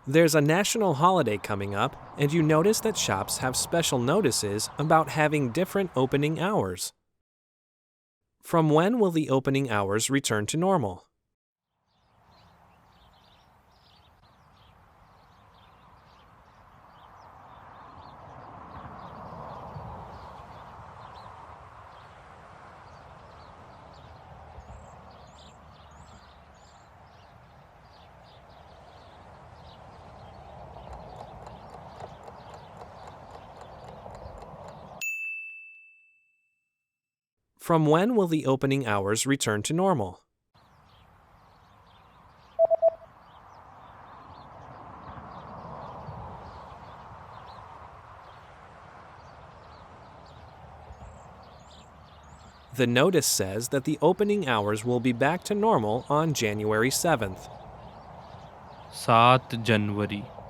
There's a national holiday coming up, and you notice that shops have special notices about having different opening hours. From when will the opening hours return to normal? From when will the opening hours return to normal? The notice says that the opening hours will be back to normal on January 7th. 7 January